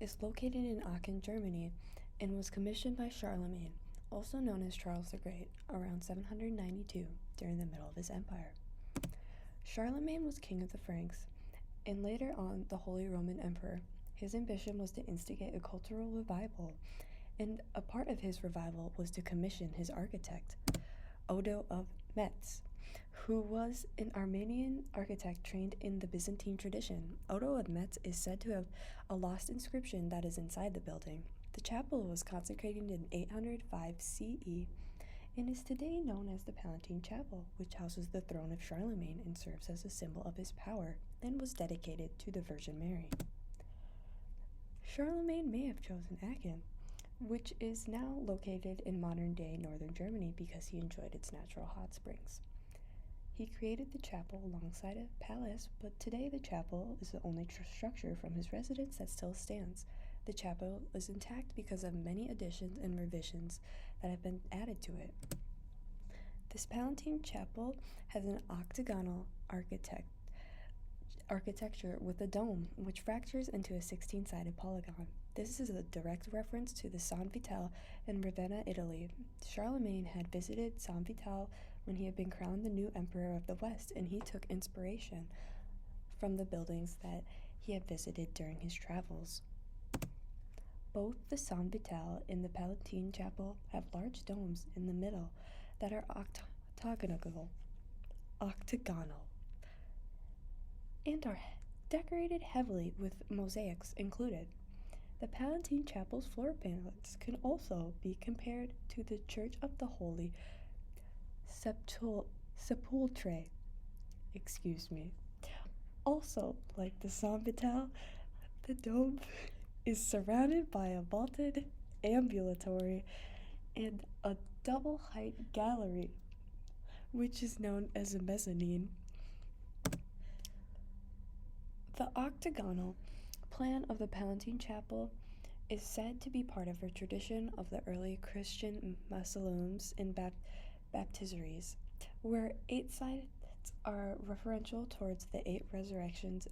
is located in Aachen, Germany, and was commissioned by Charlemagne, also known as Charles the Great, around 792 during the middle of his empire. Charlemagne was king of the Franks, and later on the Holy Roman Emperor. His ambition was to instigate a cultural revival, and a part of his revival was to commission his architect, Odo of Metz, who was an Armenian architect trained in the Byzantine tradition. Odo of Metz is said to have a lost inscription that is inside the building. The chapel was consecrated in 805 CE and is today known as the Palatine Chapel, which houses the throne of Charlemagne and serves as a symbol of his power, and was dedicated to the Virgin Mary. Charlemagne may have chosen Aachen, which is now located in modern-day northern Germany because he enjoyed its natural hot springs. He created the chapel alongside a palace, but today the chapel is the only structure from his residence that still stands. The chapel is intact because of many additions and revisions that have been added to it. This Palatine Chapel has an octagonal architecture with a dome, which fractures into a 16-sided polygon. This is a direct reference to the San Vitale in Ravenna, Italy. Charlemagne had visited San Vitale when he had been crowned the new emperor of the West, and he took inspiration from the buildings that he had visited during his travels. Both the San Vitale and the Palatine Chapel have large domes in the middle that are octagonal, and are decorated heavily with mosaics included. The Palatine Chapel's floor panels can also be compared to the Church of the Holy Sepulchre. Also, like the San Vitale, the dome is surrounded by a vaulted ambulatory and a double-height gallery, which is known as a mezzanine. The octagonal plan of the Palatine Chapel is said to be part of a tradition of the early Christian mausoleums and baptisteries, where 8 sides are referential towards the 8 resurrections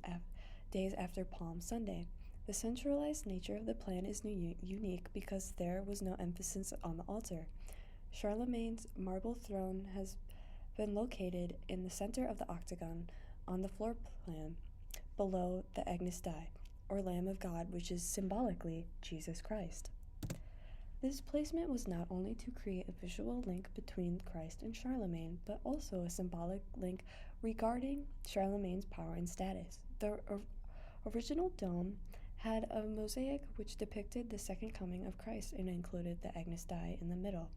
days after Palm Sunday. The centralized nature of the plan is unique because there was no emphasis on the altar. Charlemagne's marble throne has been located in the center of the octagon on the floor plan, below the Agnus Dei, or Lamb of God, which is symbolically Jesus Christ. This placement was not only to create a visual link between Christ and Charlemagne, but also a symbolic link regarding Charlemagne's power and status. The original dome had a mosaic which depicted the second coming of Christ and included the Agnus Dei in the middle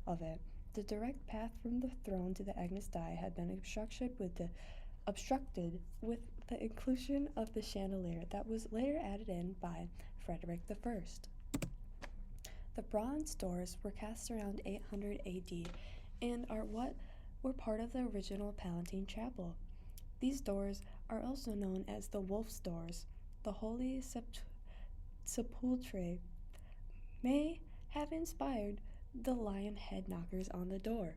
of it. The direct path from the throne to the Agnus Dei had been obstructed with the inclusion of the chandelier that was later added in by Frederick I. The bronze doors were cast around 800 AD and are what were part of the original Palatine Chapel. These doors are also known as the Wolf's Doors. The Holy Sepulchre may have inspired the lion head knockers on the door.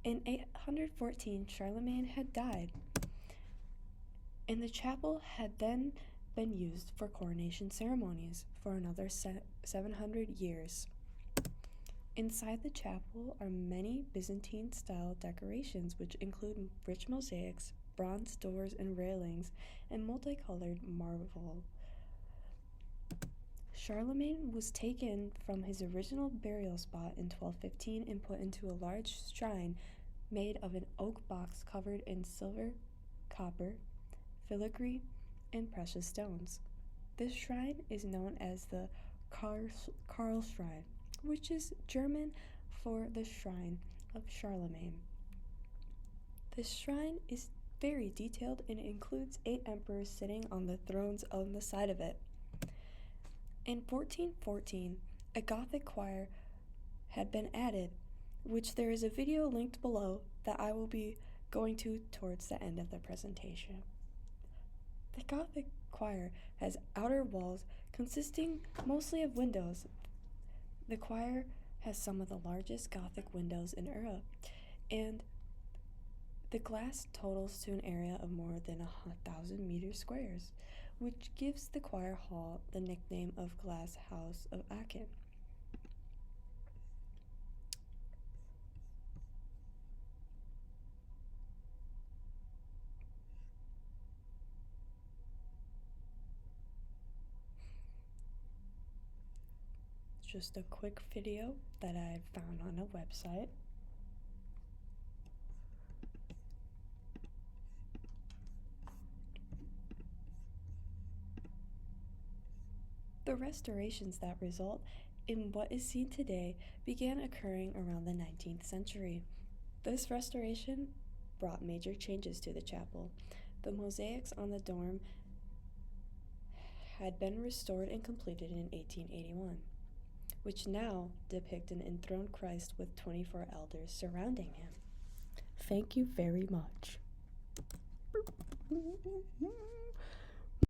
In 814, Charlemagne had died, and the chapel had then been used for coronation ceremonies for another 700 years. Inside the chapel are many Byzantine-style decorations, which include rich mosaics, bronze doors and railings, and multicolored marble. Charlemagne was taken from his original burial spot in 1215 and put into a large shrine made of an oak box covered in silver, copper, filigree, and precious stones. This shrine is known as the Karl Shrine, which is German for the Shrine of Charlemagne. This shrine is very detailed and it includes 8 emperors sitting on the thrones on the side of it. In 1414, a Gothic choir had been added, which there is a video linked below that I will be going to towards the end of the presentation. The Gothic choir has outer walls consisting mostly of windows. The choir has some of the largest Gothic windows in Europe, and the glass totals to an area of more than 1,000 meters squares, which gives the choir hall the nickname of Glass House of Aachen. It's just a quick video that I found on a website. The restorations that result in what is seen today began occurring around the 19th century. This restoration brought major changes to the chapel. The mosaics on the dome had been restored and completed in 1881, which now depict an enthroned Christ with 24 elders surrounding him. Thank you very much.